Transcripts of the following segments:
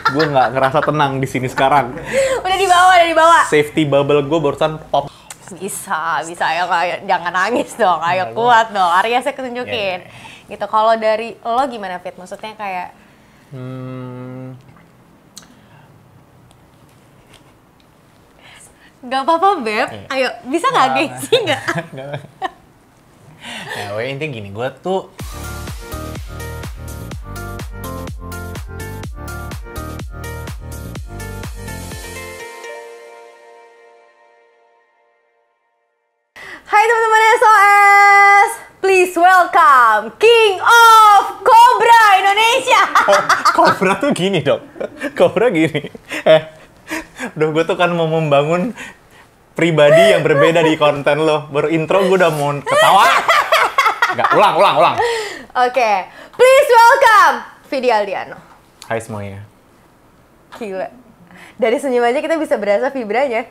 Gue nggak ngerasa tenang di sini sekarang. Udah dibawa. Safety bubble gue barusan pop. Bisa ya kayak jangan nangis dong, ayo kuat dong. Arya saya tunjukin. Gitu. Kalau dari lo gimana Fit? Maksudnya kayak Gak apa-apa Beb. Ayo, bisa nggak gengsi nggak? Ya, intinya gini, gue tuh Hai teman-teman SOS, please welcome King of Cobra Indonesia. Cobra tuh gini dong. Cobra gini. Udah gue tuh kan mau membangun pribadi yang berbeda di konten lo. Baru intro gue udah mau ketawa. Enggak, ulang. Oke, please welcome Vidi Aldiano. Hai semuanya. Gila. Dari senyum aja kita bisa berasa vibranya.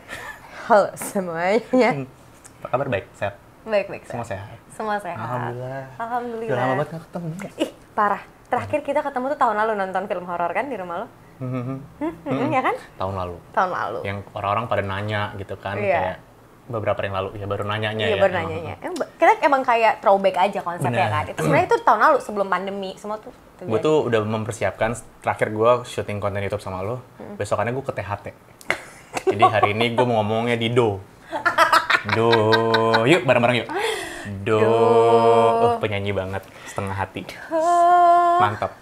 Halo semuanya. Apa kabar? Baik, sehat? Baik. Semua sehat? Semua sehat. Alhamdulillah. Udah lama banget gak ketemu. Ih, parah. Terakhir kita ketemu tuh tahun lalu nonton film horor kan di rumah lo? Ya kan? Tahun lalu. Yang orang-orang pada nanya gitu kan, kayak beberapa hari yang lalu, ya baru nanyanya ya. Iya, baru nanyanya. Kita emang kayak throwback aja konsepnya kan. Itu sebenarnya itu tahun lalu sebelum pandemi semua tuh. Gue tuh udah mempersiapkan, terakhir gue syuting konten YouTube sama lo, besokannya gue ke THT. Jadi hari ini gue mau ngomongnya di Do. Yuk bareng-bareng yuk. Do. Penyanyi banget, setengah hati. Mantap.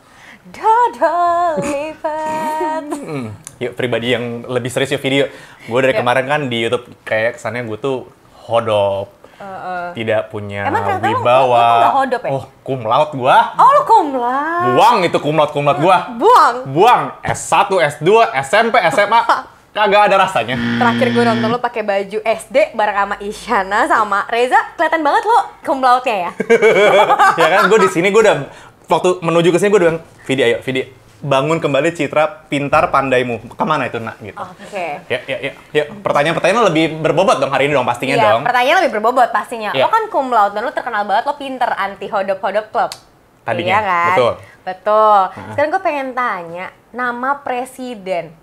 Lipat. Yuk, pribadi yang lebih serius yuk video. Gue dari kemarin kan di YouTube kayak kesannya gue tuh hodop. Tidak punya wibawa. Lo nggak hodop ya? Oh, cum laude gue. Oh, lo cum laude. Buang itu cum laude gue. Buang. S1, S2, SMP, SMA. Kagak ada rasanya. Terakhir gue nonton lo pakai baju SD bareng sama Isyana sama Reza, kelihatan banget lo cum laude-nya ya. Ya kan, gue di sini gue udah waktu menuju ke sini gue udah bilang, Vidi, bangun kembali citra pintar pandaimu. Kemana itu nak gitu. Oke. Ya. Pertanyaan lebih berbobot dong hari ini dong pastinya dong. Pertanyaan lebih berbobot pastinya. Ya. Lo kan cum laude dan lo terkenal banget lo pinter anti hodop club. Tadinya, iya kan? Betul. Sekarang gue pengen tanya nama presiden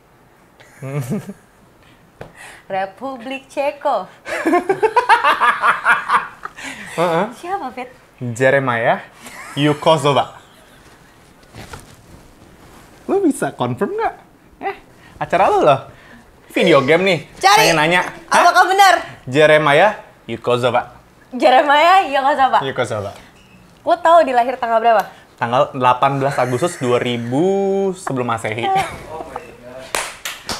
Republik Ceko. Siapa, Fit? Jeremiah Yukosova. Lo bisa confirm nggak? Acara lo loh. Video game nih. Cari. Nanya. Apakah benar? Jeremiah Yukosova. Jeremiah Yukosova. Lo tahu dilahir tanggal berapa? Tanggal 18 Agustus 2000 sebelum Masehi.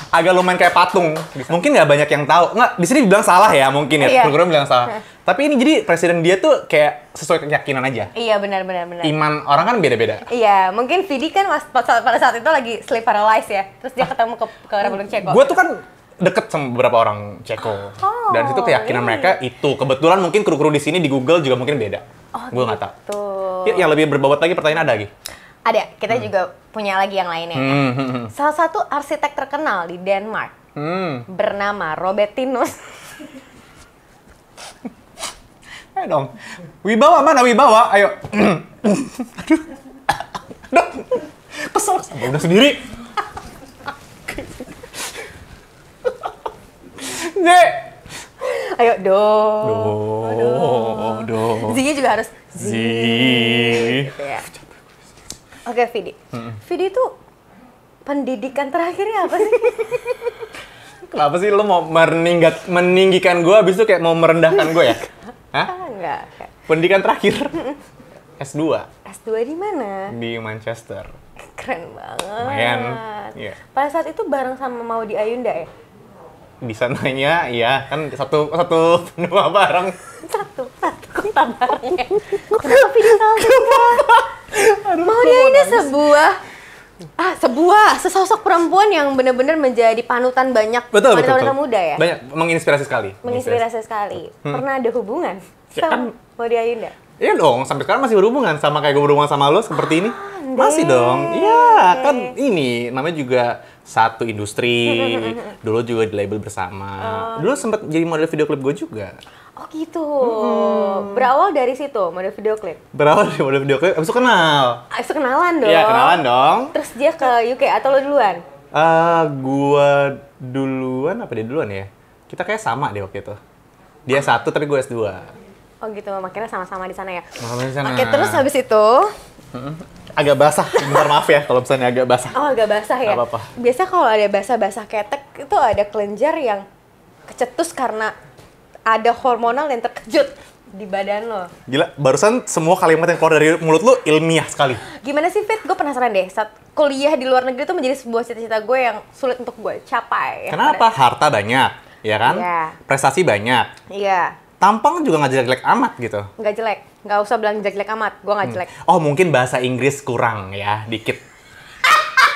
Agak lumayan kayak patung. Mungkin nggak banyak yang tahu. Nggak, di sini dibilang salah ya mungkin ya. Iya. Program bilang salah. Tapi ini jadi presiden dia tuh kayak sesuai keyakinan aja. Iya, benar. Iman orang kan beda-beda. Iya, mungkin Vidi kan pada saat itu lagi sleep paralyzed ya. Terus dia ketemu ke Republik Ceko. Gue tuh kan deket sama beberapa orang Ceko. Dan situ keyakinan mereka itu. Kebetulan mungkin kru-kru di sini di Google juga mungkin beda. Gue nggak tahu. Ya, yang lebih berbobot lagi pertanyaan ada lagi? Ada, kita juga punya lagi yang lainnya. Salah satu arsitek terkenal di Denmark bernama Robertinus. Ayo dong. Wibawa mana Wibawa? Ayo. Aduh. Kesel sama udah sendiri. Nek. Ayo do. Z-nya juga harus Z. Gitu ya. Oke, Vidi. Vidi itu pendidikan terakhirnya apa sih? Kenapa sih lo mau meninggikan gue, habis itu kayak mau merendahkan gue ya? Hah? Enggak. Pendidikan terakhir? S2. S2 di mana? Di Manchester. Keren banget. Lumayan. Iya. Pada saat itu bareng sama Maudy Ayunda ya? Di sananya, iya. Kan satu benua bareng. Satu kota barengnya. Kenapa Vidi tahu? Maudy Ayunda sesosok perempuan yang benar-benar menjadi panutan banyak wanita-wanita muda ya? Banyak, menginspirasi sekali. Pernah ada hubungan sama Maudy Ayunda? Iya dong, sampai sekarang masih berhubungan sama kayak gue berhubungan sama lo seperti ini. Masih dong. Iya, kan ini namanya juga satu industri. Dulu juga di label bersama. Dulu sempat jadi model video klip gue juga. Oh gitu. Berawal dari situ, mode video klip. Berawal dari mode video klip, abis itu kenal. Abis itu kenalan dong. Iya, kenalan dong. Terus dia ke UK atau lo duluan? Gua duluan apa dia duluan ya? Kita kayak sama deh waktu itu. Dia satu tapi gue S2. Oh gitu, makanya sama-sama di sana ya. Sama di sana. Oke, terus habis itu agak basah, bentar maaf ya kalau misalnya agak basah. oh agak basah ya. Gak apa-apa. Biasa kalau ada basah-basah ketek itu ada kelenjar yang kecetus karena ada hormonal yang terkejut di badan lo. Gila, barusan semua kalimat yang keluar dari mulut lu ilmiah sekali. Gimana sih Fit? Gue penasaran deh. Saat kuliah di luar negeri itu menjadi sebuah cita-cita gue yang sulit untuk gue capai. Kenapa? Harta banyak, ya kan? Iya. Prestasi banyak. Iya. Tampang juga nggak jelek-jelek amat gitu. Nggak jelek. Nggak usah bilang jelek-jelek amat. Gue nggak jelek. Oh, mungkin bahasa Inggris kurang ya, dikit.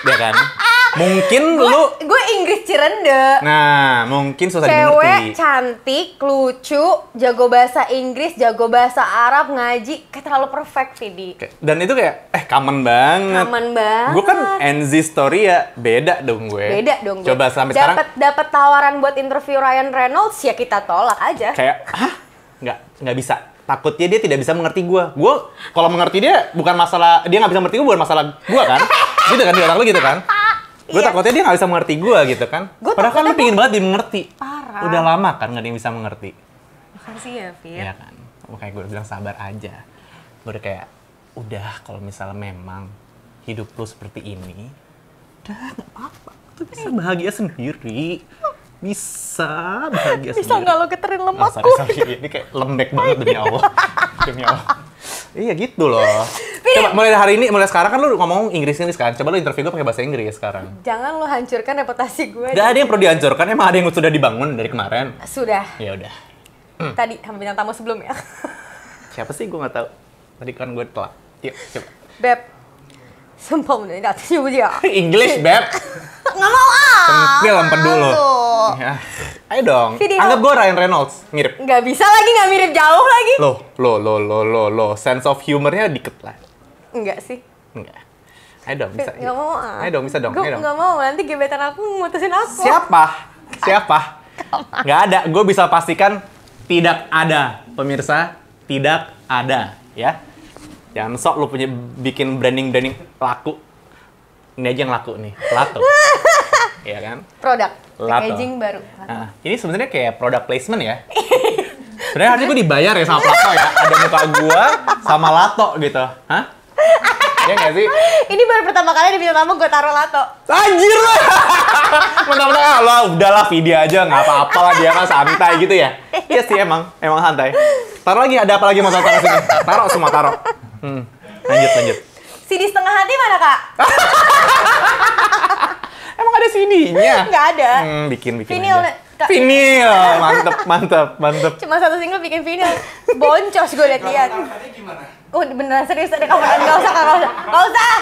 Ya kan? Mungkin lu... Gue Inggris Cirende. Nah, mungkin susah Cewek dimengerti. cantik, lucu, jago bahasa Inggris, jago bahasa Arab, ngaji, kayak terlalu perfect, Vidi. Dan itu kayak, common banget. Common banget. Gue kan NZ story ya, beda dong gue. Beda dong gue. Coba sampai sekarang Dapat tawaran buat interview Ryan Reynolds, ya kita tolak aja. kayak, nggak bisa. Takutnya dia tidak bisa mengerti gue. Gue kalau mengerti dia bukan masalah, dia nggak bisa mengerti gue bukan masalah gue kan. Gitu kan, di otak lu gitu kan. Gue Iya. takutnya dia nggak bisa mengerti gue gitu kan. Padahal kan lu pingin banget dimengerti. Parah. Udah lama kan nggak ada yang bisa mengerti. Makasih ya, Fit. Iya kan. Makanya gue bilang sabar aja. Gue udah kayak, udah kalau misalnya memang hidup lu seperti ini, udah nggak apa-apa. Lu bisa bahagia sendiri. Bisa bahagia Bisa sendiri. nggak lo geterin Oh, lemakku? sorry. Ini kayak lembek banget demi Allah. Demi Allah. Iya gitu loh. Coba mulai hari ini, mulai sekarang kan lu ngomong Inggris kan. Coba lu interview gue pakai bahasa Inggris sekarang. Jangan lo hancurkan reputasi gue. Gak ada yang perlu dihancurkan, emang ada yang sudah dibangun dari kemarin. Sudah. Ya udah. Tadi sama bintang tamu sebelumnya. Siapa sih gue nggak tahu. Tadi kan gue telat. Yuk, coba. Beb. Sumpah bener, nggak tahu dia. English, Beb. Nggak mau ah. Centil lempet dulu. Aduh. Ya. Ayo dong. Video. Anggap gue Ryan Reynolds. Mirip. Nggak bisa lagi, nggak mirip jauh lagi. Loh. Sense of humornya dikit lah. Enggak sih. Enggak. Ayo dong, bisa. Nggak mau ah. Ayo dong, bisa dong. Gue Ayo dong. nggak mau, nanti gebetan aku mutusin aku. Siapa? Nggak ada. Gue bisa pastikan tidak ada. Pemirsa, tidak ada. Ya. Jangan sok lu punya bikin branding laku. Ini aja yang laku nih. Lato. Iya kan? Produk. Lato. Packaging baru. Nah, ini sebenarnya kayak product placement ya. Sebenarnya harusnya gue dibayar ya sama Lato ya. Ada muka gue sama Lato gitu. Hah? Iya nggak sih? Ini baru pertama kali di bintang tamu gue taruh lato. Anjir lah! Mentang-mentang lah, udahlah video aja, nggak apa-apa lah, dia kan santai gitu ya. Iya sih emang santai. Taruh lagi, ada apa lagi mau taruh sini? Taruh semua, taruh. Lanjut. CD setengah hati mana, Kak? Emang ada CD-nya? Nggak ada. Bikin Vinyl, aja. Kak. Vinyl, mantep. Cuma satu single bikin vinyl. Boncos gue liat-liat. Oh beneran serius, ada kameran, nggak usah.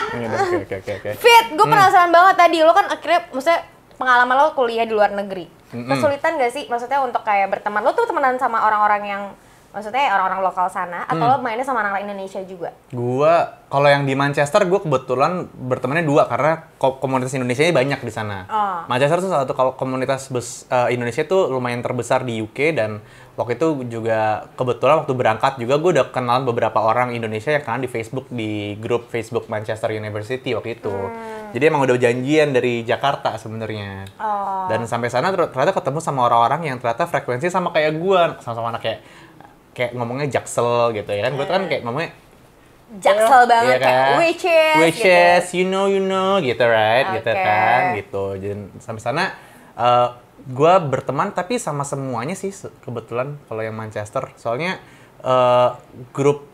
Oke. Fit, gue penasaran banget tadi, lo kan akhirnya, maksudnya pengalaman lo kuliah di luar negeri. Kesulitan gak sih, maksudnya untuk kayak berteman, lo tuh temenan sama orang-orang yang, maksudnya orang-orang lokal sana, atau lo mainnya sama orang Indonesia juga? Gua, kalau yang di Manchester, gue kebetulan bertemannya 2, karena komunitas Indonesia banyak di sana. Manchester tuh salah satu komunitas Indonesia tuh lumayan terbesar di UK, dan waktu itu juga kebetulan waktu berangkat juga gue udah kenalan beberapa orang Indonesia yang kenal di Facebook, di grup Facebook Manchester University waktu itu. Jadi emang udah janjian dari Jakarta sebenarnya. Dan sampai sana ternyata ketemu sama orang-orang yang ternyata frekuensi sama kayak gue, sama-sama anak kayak ngomongnya jaksel gitu ya kan. Gue tuh kan kayak ngomongnya Jaksel banget, iya kayak kan? witches you know gitu right, gitu Oke. kan, gitu. Dan sampai sana gue berteman tapi sama semuanya sih kebetulan kalau yang Manchester. Soalnya grup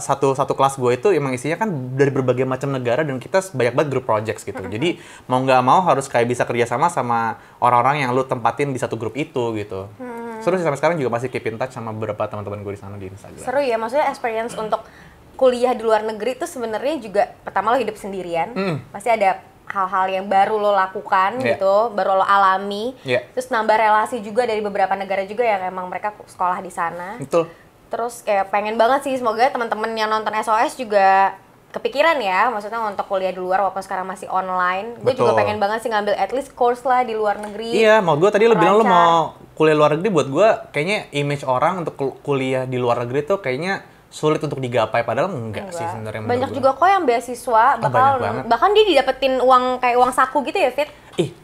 satu kelas gue itu emang isinya kan dari berbagai macam negara dan kita banyak banget grup projects gitu. Jadi mau nggak mau harus kayak bisa kerjasama sama orang-orang yang lu tempatin di satu grup itu gitu. Seru sih, sampai sekarang juga masih keep in touch sama beberapa teman-teman gue di sana di Instagram. Seru ya, maksudnya experience untuk kuliah di luar negeri itu sebenarnya juga, pertama lo hidup sendirian, pasti ada hal-hal yang baru lo lakukan gitu, baru lo alami, terus nambah relasi juga dari beberapa negara juga yang emang mereka sekolah di sana. Betul. Terus kayak pengen banget sih, semoga teman-teman yang nonton SOS juga kepikiran ya, maksudnya untuk kuliah di luar walaupun sekarang masih online. Gue juga pengen banget sih ngambil at least course lah di luar negeri. Iya, mau gue tadi lo bilang lo mau kuliah luar negeri buat gue kayaknya image orang untuk kuliah di luar negeri tuh kayaknya sulit untuk digapai, padahal enggak sih sebenarnya. Banyak juga kok yang beasiswa bahkan dia didapetin uang kayak uang saku gitu ya, Fit.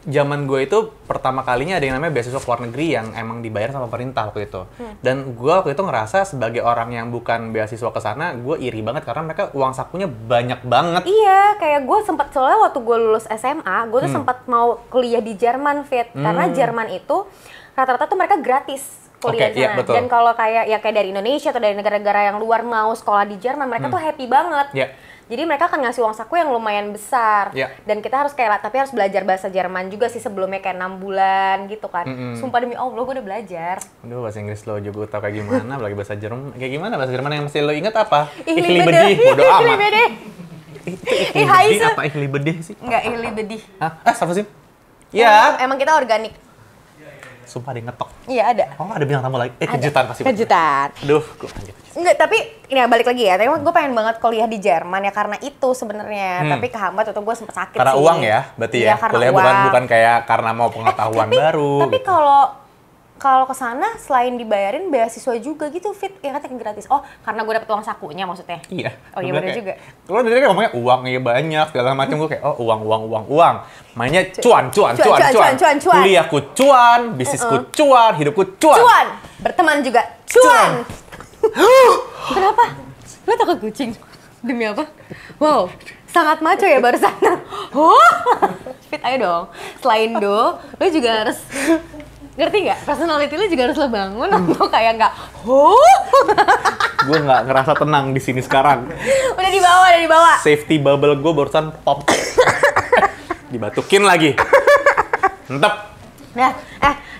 Zaman gue itu pertama kalinya ada yang namanya beasiswa ke luar negeri yang emang dibayar sama pemerintah waktu itu. Dan gue waktu itu ngerasa sebagai orang yang bukan beasiswa ke sana, gue iri banget karena mereka uang sakunya banyak banget. Iya, kayak gue sempat soalnya waktu gue lulus SMA, gue tuh sempat mau kuliah di Jerman, Fit. Karena Jerman itu rata-rata tuh mereka gratis kuliah di sana. Dan kalau kayak dari Indonesia atau dari negara-negara yang luar mau sekolah di Jerman, mereka tuh happy banget. Jadi mereka akan ngasih uang saku yang lumayan besar. Dan kita harus tapi harus belajar bahasa Jerman juga sih sebelumnya kayak 6 bulan gitu kan. Sumpah demi Allah gue udah belajar. Aduh, bahasa Inggris lo juga tau kayak gimana, apalagi bahasa Jerman. Kayak gimana bahasa Jerman yang mesti lo inget apa? Ihlibedih, bodo amat. Ihlibedih. Ihlibedih apa ihlibedih sih? Enggak, Ihlibedih. Siapa sih? Ya. Emang kita organik. Sumpah ada yang ngetok. Iya ada. Oh ada bintang tamu lagi. Kejutan pasti. Kejutan. Aduh, gue lanjut. Enggak, tapi ini balik lagi ya. Tapi gue pengen banget kuliah di Jerman ya karena itu sebenarnya. Tapi kehambat waktu gue sempet sakit karena sih. Karena uang ya, berarti ya. Kuliah bukan kayak karena mau pengetahuan baru. Tapi kalau ke sana selain dibayarin beasiswa juga gitu, Fit. Ya katanya gratis. Oh, karena gue dapet uang sakunya maksudnya. Iya. Oh iya bener juga. Kalau dari ngomongnya uangnya banyak segala macam, gue kayak uang. Mainnya cuan. Kuliahku cuan, bisnisku cuan, hidupku cuan. Cuan. Berteman juga cuan. Kenapa? Lo takut kucing? Demi apa? Wow, sangat maco ya barusan. Fit, ayo dong. Selain lo juga harus ngerti nggak? Personality lu juga harus lo bangun atau kayak nggak? Gue nggak ngerasa tenang di sini sekarang. Udah dibawa. Safety bubble gue barusan pop. Dibatukin lagi. Entep. Nah,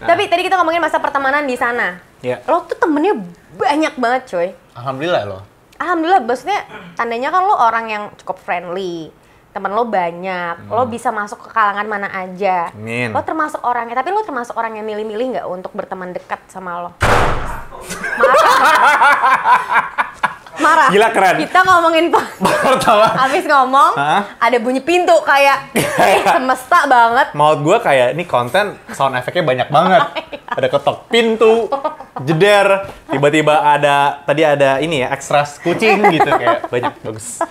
tapi tadi kita ngomongin masa pertemanan di sana. Lo tuh temennya banyak banget, coy. Alhamdulillah lo. Alhamdulillah, maksudnya tandanya kan lo orang yang cukup friendly. Temen lo banyak, lo bisa masuk ke kalangan mana aja. Amin. Lo termasuk orangnya, tapi lo termasuk orang yang milih-milih nggak untuk berteman dekat sama lo? Marah. Gila keren. Kita ngomongin pertama. Abis ngomong, ada bunyi pintu kayak semesta banget. Maut gue kayak ini konten sound efeknya banyak banget. Ada ketok pintu, jeder, tiba-tiba tadi ada ini ya ekstra kucing gitu kayak banyak bagus.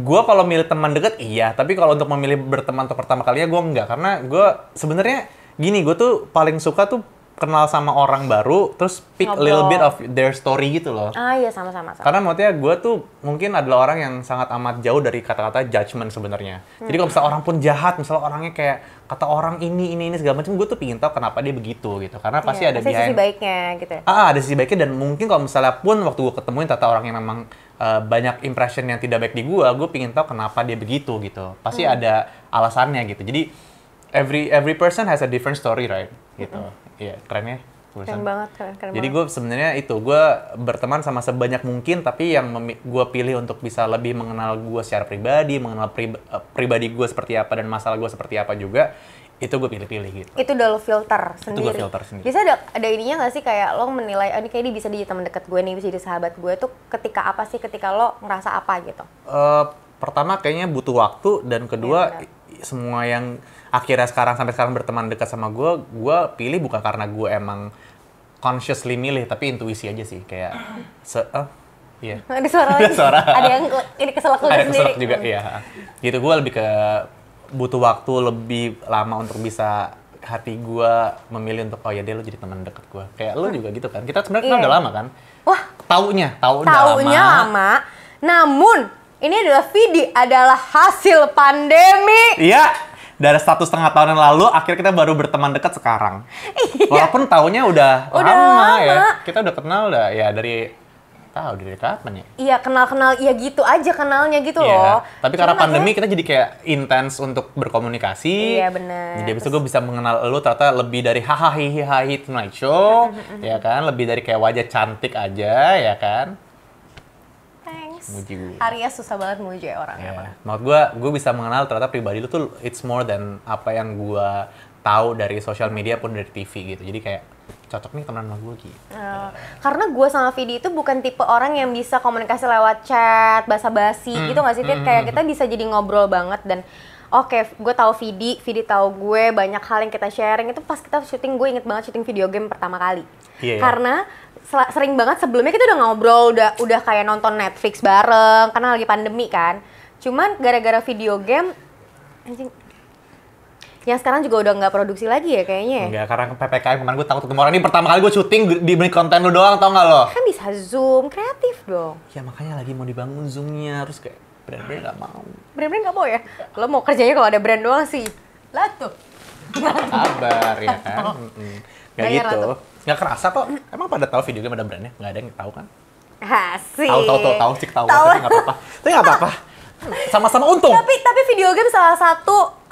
Gue kalau milih teman deket iya, tapi kalau untuk memilih berteman untuk pertama kalinya gue enggak, karena gue sebenarnya gini, gue tuh paling suka tuh kenal sama orang baru, terus pick a little bit of their story gitu loh. Iya, sama-sama. Karena maksudnya gue tuh mungkin adalah orang yang sangat amat jauh dari kata-kata judgment sebenarnya. Jadi kalau misalnya orang pun jahat, misalnya orangnya kayak kata orang ini segala macam, gue tuh pingin tahu kenapa dia begitu gitu. Karena pasti ada sisi baiknya gitu. Ada sisi baiknya, dan mungkin kalau misalnya pun waktu gue ketemuin ternyata orang yang memang banyak impression yang tidak baik di gue pingin tahu kenapa dia begitu gitu. Pasti ada alasannya gitu. Jadi every person has a different story, right? Gitu. Iya, kerennya. Keren banget. Jadi gue sebenarnya gue berteman sama sebanyak mungkin, tapi yang gue pilih untuk bisa lebih mengenal gue secara pribadi, mengenal pribadi gue seperti apa dan masalah gue seperti apa juga, itu gue pilih-pilih gitu. Itu udah lo filter sendiri. Itu gue filter sendiri. Bisa ada ininya nggak sih kayak lo menilai, ini kayak dia bisa jadi teman dekat gue nih, bisa jadi sahabat gue tuh ketika apa sih, ketika lo ngerasa apa gitu? Pertama kayaknya butuh waktu, dan kedua semua yang akhirnya sampai sekarang berteman dekat sama gue pilih bukan karena gue emang consciously milih, tapi intuisi aja sih, kayak iya. Ada suara lagi. Ada yang ini keselak sendiri. Ada keselak juga, iya. Gitu, gue lebih ke butuh waktu lebih lama untuk bisa hati gue memilih untuk dia lo jadi teman dekat gue. Kayak lo juga gitu kan. Kita sebenarnya kenal udah lama kan? Wah, taunya lama. Namun ini adalah adalah hasil pandemi. Iya. Dari 1,5 tahun yang lalu, akhirnya kita baru berteman dekat sekarang. Walaupun taunya udah lama ya. Kita udah kenal dari kapan ya? Iya, kenal ya gitu aja kenalnya gitu loh. Tapi karena pandemi kita jadi kayak intens untuk berkomunikasi. Iya, benar. Jadi abis itu gue bisa mengenal lo ternyata lebih dari hahaha hihihi Tonight Show, ya kan? Lebih dari kayak wajah cantik aja, ya kan? Muji gue. Arya susah banget muji orangnya. Menurut gue bisa mengenal ternyata pribadi lu tuh it's more than apa yang gue tahu dari sosial media pun dari TV gitu. Jadi kayak cocok nih teman sama gue gitu. Karena gue sama Vidi itu bukan tipe orang yang bisa komunikasi lewat chat, basa-basi gitu nggak sih, Fit? Kayak kita bisa jadi ngobrol banget, dan Oke, gue tahu Vidi tahu gue, banyak hal yang kita sharing. Itu pas kita syuting, gue inget banget syuting video game pertama kali. Karena sering banget sebelumnya kita udah ngobrol, udah kayak nonton Netflix bareng, karena lagi pandemi kan. Cuman gara-gara video game, anjing, yang sekarang juga udah nggak produksi lagi ya kayaknya. Enggak, karena PPKM kemarin gue takut ketemu orang. Ini pertama kali gue syuting di konten lu doang, tau nggak lo? Kan bisa Zoom, kreatif dong. Ya makanya lagi mau dibangun Zoom-nya, terus kayak brand-brand nggak mau. Brand-brand nggak mau ya? Lo mau kerjanya kalau ada brand doang sih. Lah tuh. Sabar ya kan. Nggak Bayar gitu. tuh. Nggak kerasa kok. Emang pada tahu video game ada brandnya? Nggak ada yang tahu kan? Asik. Tahu sih tahu. Tapi nggak apa-apa. Tapi nggak apa-apa. Sama-sama untung. Tapi video game salah satu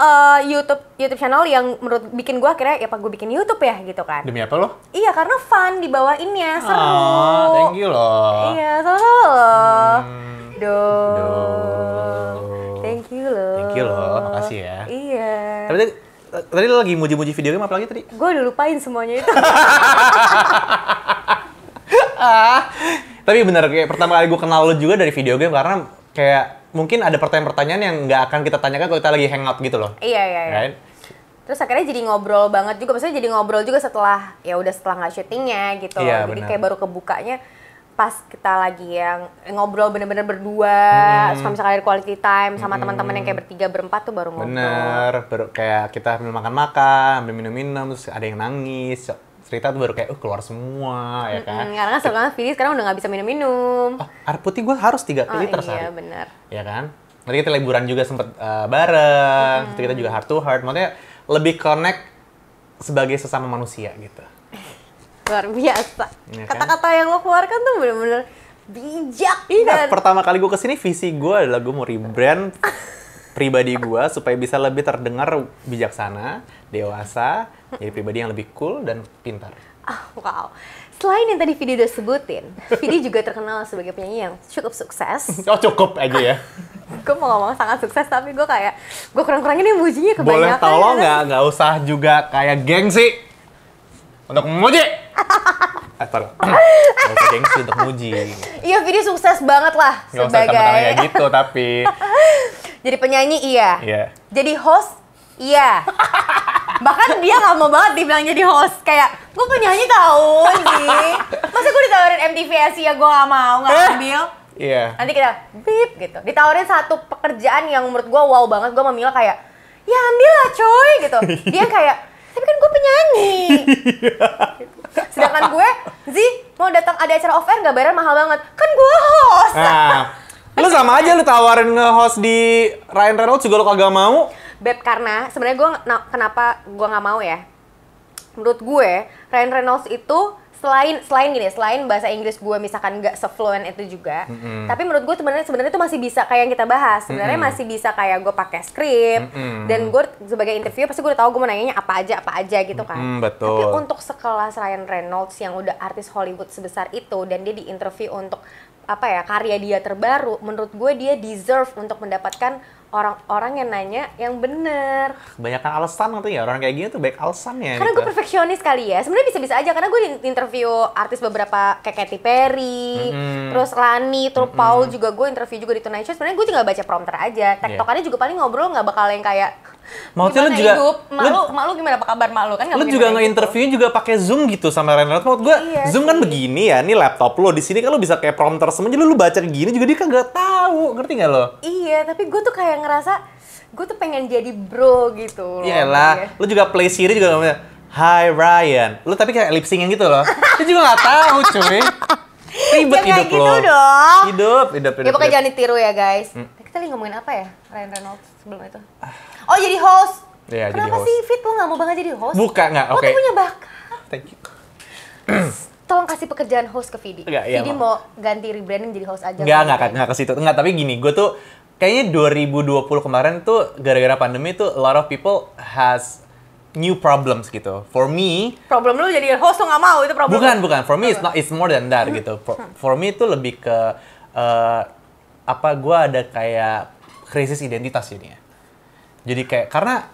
YouTube channel yang menurut bikin gue akhirnya ya apa gue bikin YouTube ya gitu kan. Demi apa lo? Iya karena fun dibawainnya, seru. Thank you loh. Iya sama-sama loh. Thank you loh. Makasih ya. Iya. Tapi tadi lo lagi muji-muji video game apa lagi tadi? Gue udah lupain semuanya itu. Tapi bener, kayak pertama kali gue kenal lo juga dari video game karena kayak mungkin ada pertanyaan-pertanyaan yang nggak akan kita tanyakan kalau kita lagi hangout gitu loh. Iya. Right? Terus akhirnya jadi ngobrol banget juga, maksudnya jadi ngobrol juga setelah nggak syutingnya gitu. Iya, jadi bener. kayak baru kebukanya pas kita lagi yang ngobrol bener-bener berdua, sama misalkan ada quality time sama teman-teman yang kayak bertiga berempat tuh baru ngobrol. Bener, kayak kita ambil makan-makan, ambil minum-minum, terus ada yang nangis, cerita tuh baru kayak keluar semua ya kan. Karena kan sekarang Vidi sekarang udah nggak bisa minum-minum. Air putih gue harus 3 liter sehari. Iya benar. Ya kan. Nanti kita liburan juga sempet bareng, kita juga heart to heart, maksudnya lebih connect sebagai sesama manusia gitu. Luar biasa. Ya kan? Kata-kata yang lo keluarkan tuh bener-bener bijak. Iya, pertama kali gue kesini visi gue adalah gue mau rebrand pribadi gue supaya bisa lebih terdengar bijaksana, dewasa, jadi pribadi yang lebih cool dan pintar. Wow. Selain yang tadi Vidi udah sebutin, Vidi juga terkenal sebagai penyanyi yang cukup sukses. Oh cukup aja ya. Gue mau ngomong sangat sukses tapi gue kayak gue kurang-kurangin nih mujinya kebanyakan. Boleh tolong nggak usah juga kayak gengsi untuk memuji. Nggak usah gengsi untuk muji. Iya Vidi sukses banget lah Nggak usah sebagai. teman-teman kayak gitu tapi. Jadi penyanyi iya. Iya. Jadi host iya. Bahkan dia nggak mau banget dibilang jadi host. Kayak, gue penyanyi tau sih. Masa gue ditawarin MTV Asia, gue nggak mau, nggak ambil. Iya. Nanti kita beep gitu. Ditawarin satu pekerjaan yang menurut gue wow banget. Gue sama Mila kayak, ya ambil lah coy gitu. Dia kayak, tapi kan gue penyanyi. Sedangkan gue, mau datang ada acara off air nggak bayar mahal banget. Kan gue host. Nah, lu sama aja lu tawarin nge-host di Ryan Reynolds juga lu kagak mau. Beb, karena sebenarnya gue kenapa gue nggak mau ya? Menurut gue Ryan Reynolds itu selain bahasa Inggris gue misalkan nggak se-fluent itu juga, tapi menurut gue sebenarnya itu masih bisa kayak yang kita bahas. Sebenarnya masih bisa kayak gue pakai skrip dan gue sebagai interview pasti gue udah tahu gue mau nanyanya apa aja gitu kan. Betul. Tapi untuk sekelas Ryan Reynolds yang udah artis Hollywood sebesar itu dan dia diinterview untuk karya dia terbaru, menurut gue dia deserve untuk mendapatkan orang-orang yang nanya yang bener. Kebanyakan alasan tuh ya, orang kayak gini tuh banyak alasannya. Karena gitu. gue perfeksionis kali ya. Sebenarnya bisa-bisa aja karena gue interview artis beberapa kayak Katy Perry, terus Lani, terus Paul juga gue interview juga di Tonight Show. Sebenarnya gue tinggal baca prompter aja. Tektokannya juga paling ngobrol nggak bakal yang kayak maksudnya lu juga hidup? Mak lu gimana, apa kabar mak lu kan? Lu juga nge-interviewnya juga pakai Zoom gitu sama Ryan Reynolds. Maksud gue Zoom kan begini ya, ini laptop lo di sini kan lu bisa kayak prompter semua. Jadi lu baca gini juga dia kagak tahu, ngerti nggak lo? Iya, tapi gue tuh kayak ngerasa gue tuh pengen jadi bro gitu loh. Iyalah, lu juga play Siri juga ngomongnya, Hi Ryan. Lu tapi kayak lip syncing gitu loh. Dia juga nggak tahu cuy. Ribet hidup gitu lo. Dong. Hidup. Ya pokoknya jangan ditiru ya guys. Kita lagi ngomongin apa ya Ryan Reynolds sebelum itu? Oh jadi host. Iya, Kenapa jadi host. sih Fit lo nggak mau banget jadi host? Bukan, nggak, Lo oke. tuh punya bakat. Thank you. Tolong kasih pekerjaan host ke Vidi. Nggak, iya, Vidi mau. mau ganti rebranding jadi host aja. Nggak ke situ. Nggak, tapi gini, gue tuh kayaknya 2020 kemarin tuh gara-gara pandemi tuh a lot of people has new problems gitu. For me, problem lu jadi host lo nggak mau, itu problem. bukan. For me it's more than that gitu. For me itu lebih ke gue ada kayak krisis identitas jadinya. Jadi kayak karena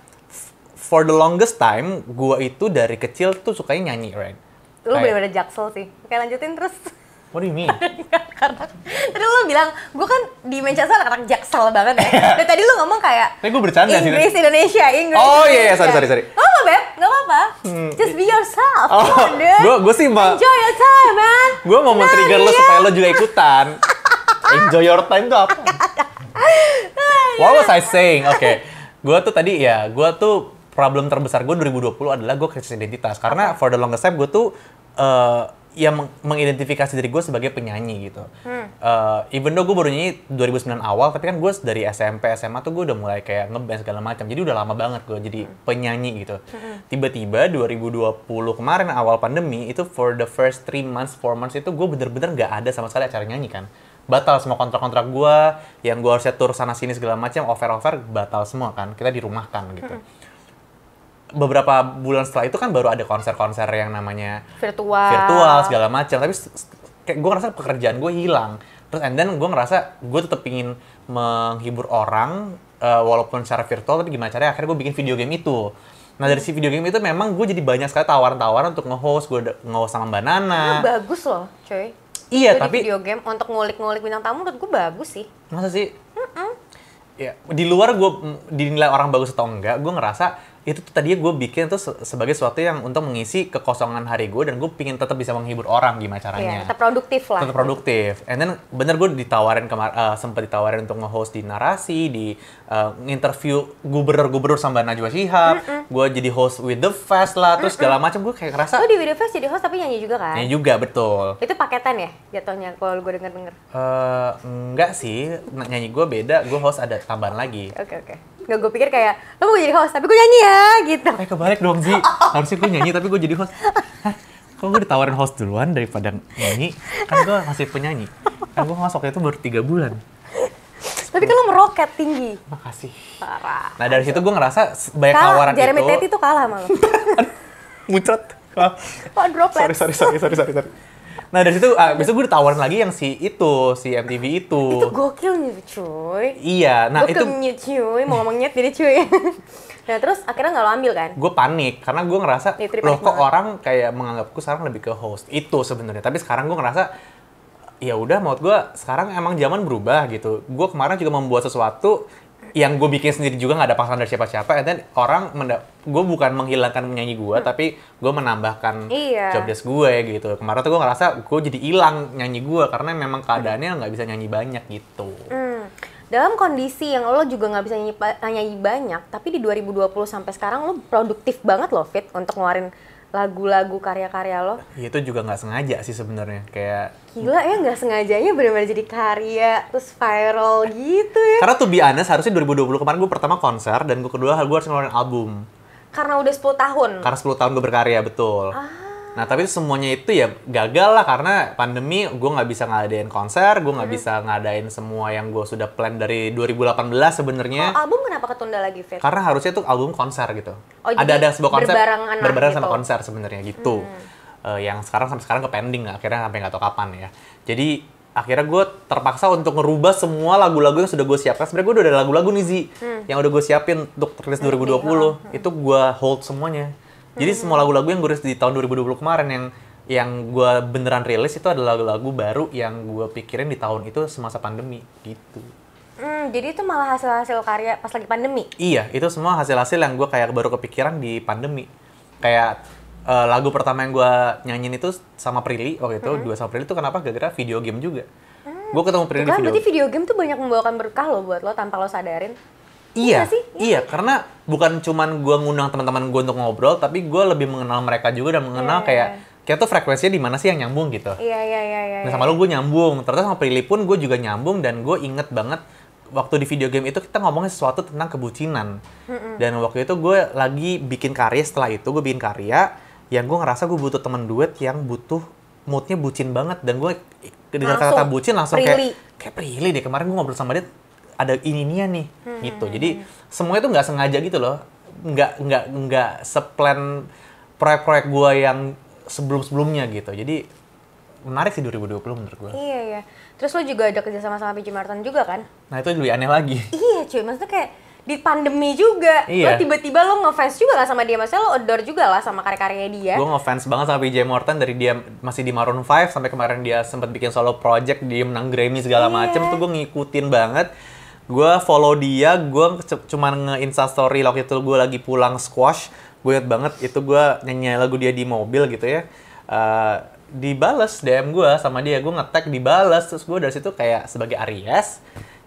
for the longest time gue itu dari kecil tuh sukanya nyanyi, right? Lu Kayak- bener-bener jaksel sih. Oke lanjutin terus. What do you mean? Karena tadi lo bilang, gue kan di Manchester anak jaksel banget ya. Dan tadi lo ngomong kayak gue bercanda sih. Inggris Indonesia. Oh iya, sorry. Gak apa, Beb. Gak apa-apa. Just be yourself. Gue sih enjoy your time, man. Gue mau men-trigger lo supaya lo juga ikutan. Enjoy your time tuh apa? What was I saying? Oke. Gue tuh tadi ya, gue tuh problem terbesar gue 2020 adalah gue krisis identitas. Karena for the longest time gue tuh ya mengidentifikasi diri gue sebagai penyanyi gitu. Even though gue baru nyanyi 2009 awal, tapi kan gue dari SMP, SMA tuh gue udah mulai kayak ngeband segala macam. Jadi udah lama banget gue jadi penyanyi gitu. Tiba-tiba 2020 kemarin awal pandemi itu for the first 3 months, 4 months itu gue bener-bener gak ada sama sekali acara nyanyi kan. Batal semua kontrak-kontrak gue, yang gue harusnya tur sana-sini segala macam, offer batal semua kan. Kita dirumahkan gitu. Beberapa bulan setelah itu kan baru ada konser-konser yang namanya virtual segala macam, tapi kayak gue ngerasa pekerjaan gue hilang. Terus and then gue ngerasa gue tetap ingin menghibur orang walaupun secara virtual, tapi gimana caranya akhirnya gue bikin video game itu. Nah dari si video game itu memang gue jadi banyak sekali tawaran-tawaran untuk nge-host, gue nge-host sama Mbak Nana. Bagus loh coy. Iya itu tapi video game untuk ngulik-ngulik bintang tamu menurut gue bagus sih. Masa sih? Ya, di luar gue dinilai orang bagus atau enggak, gue ngerasa itu tuh tadinya gue bikin tuh sebagai sesuatu yang untuk mengisi kekosongan hari gue, dan gue pingin tetap bisa menghibur orang gimana caranya. Iya, tetap produktif lah. Tetap produktif. And then bener gue ditawarin sempat ditawarin untuk nge-host di Narasi, di interview gubernur sama Najwa Shihab. Gue jadi host with the Fest lah, terus segala macam. Gue kayak ngerasa. Lo di With the Fest jadi host tapi nyanyi juga kan? Nyanyi juga, betul. Itu paketan ya jatuhnya kalau gue denger. Enggak sih, nyanyi gue beda. Gue host ada tambahan lagi. Oke. Nggak, gue pikir kayak, lo mau jadi host, tapi gue nyanyi ya, gitu. Kebalik dong, Zi. Harusnya gue nyanyi, tapi gue jadi host. Kok gue ditawarin host duluan daripada nyanyi? Kan gue masih penyanyi. Kan gue masuk waktu itu baru 3 bulan. Tapi kan lo meroket tinggi. Makasih. Parah. Nah, dari situ gue ngerasa banyak tawaran itu. Jeremy Teti tuh kalah sama lo. Muncrat. Kok droplet? Sorry. Nah dari situ, besok gue ditawarin lagi yang si MTV itu. Itu gokil nih cuy. Iya, nah gokil itu. Nyet cuy, mau ngomong nyet jadi cuy. Nah terus akhirnya nggak lo ambil kan? Gue panik, karena gue ngerasa, loh kok orang kayak menganggapku sekarang lebih ke host. Itu sebenarnya, tapi sekarang gue ngerasa, ya udah menurut gue sekarang emang zaman berubah gitu. Gue kemarin juga membuat sesuatu yang gue bikin sendiri juga, nggak ada paksaan dari siapa-siapa, dan orang gue bukan menghilangkan penyanyi gue, tapi gue menambahkan job desk gue gitu. Kemarin tuh gue ngerasa gue jadi hilang nyanyi gue karena memang keadaannya nggak bisa nyanyi banyak gitu. Dalam kondisi yang lo juga nggak bisa nyanyi banyak, tapi di 2020 sampai sekarang lo produktif banget lo Fit untuk ngeluarin lagu-lagu karya-karya lo. Itu juga nggak sengaja sih sebenarnya, kayak gila ya, nggak sengajanya benar-benar jadi karya terus viral gitu ya. Karena to be honest, harusnya 2020 kemarin gue pertama konser, dan gue kedua gue harus ngeluarin album. Karena udah 10 tahun? Karena 10 tahun gue berkarya, betul. Nah tapi semuanya itu ya gagal lah karena pandemi. Gue nggak bisa ngadain konser, gue nggak bisa ngadain semua yang gue sudah plan dari 2018 sebenarnya. Album kenapa ketunda lagi, Fit? Karena harusnya tuh album konser gitu. Ada sebuah konsep berbarengan gitu. sama konser sebenarnya gitu. Yang sampai sekarang ke pending, akhirnya sampai nggak tahu kapan ya. Jadi akhirnya gue terpaksa untuk ngerubah semua lagu-lagu yang sudah gue siapkan. Sebenarnya gue udah ada lagu-lagu nih Zi, yang udah gue siapin untuk rilis 2020. Itu gue hold semuanya. Jadi semua lagu-lagu yang gue rilis di tahun 2020 kemarin yang gue beneran rilis itu adalah lagu-lagu baru yang gue pikirin di tahun itu semasa pandemi gitu. Jadi itu malah hasil-hasil karya pas lagi pandemi? Iya, itu semua hasil-hasil yang gue kayak baru kepikiran di pandemi. Kayak lagu pertama yang gue nyanyiin itu sama Prilly waktu itu, dua sama Prilly itu kenapa? Gara-gara video game juga. Gue ketemu Prilly di video. Berarti video game tuh banyak membawakan berkah lo buat lo tanpa lo sadarin. Iya, karena bukan cuman gue ngundang teman-teman gue untuk ngobrol, tapi gue lebih mengenal mereka juga dan mengenal kayak tuh frekuensinya di mana sih yang nyambung gitu. Iya. Nah sama lo gue nyambung, ternyata sama Prilly pun gue juga nyambung, dan gue inget banget waktu di video game itu kita ngomongin sesuatu tentang kebucinan. Dan waktu itu gue lagi bikin karya, setelah itu gue bikin karya yang gue ngerasa gue butuh teman duet yang butuh moodnya bucin banget, dan gue dengan kata-kata bucin langsung kayak Prilly deh. Kemarin gue ngobrol sama dia, ada ininya nih gitu. Jadi semuanya itu nggak sengaja gitu loh, nggak seplan proyek-proyek gue yang sebelumnya gitu. Jadi menarik sih 2020 menurut gue. Iya. Terus lo juga ada kerja sama PJ Morton juga kan? Nah itu lebih aneh lagi. Iya cuy, maksudnya kayak di pandemi juga. Iya. Lo tiba-tiba lo ngefans juga lah sama dia, maksudnya lo adore juga lah sama karya-karyanya dia. Gue ngefans banget sama PJ Morton dari dia masih di Maroon 5 sampai kemarin dia sempat bikin solo project, dia menang Grammy segala macem tuh gue ngikutin banget. Gue follow dia, gue cuman nge-insta story waktu itu gue lagi pulang squash. Gue inget banget itu gue nyanyi lagu dia di mobil gitu ya. Dibales DM gue sama dia, gue nge-tag dibales, terus gue dari situ kayak sebagai Aries,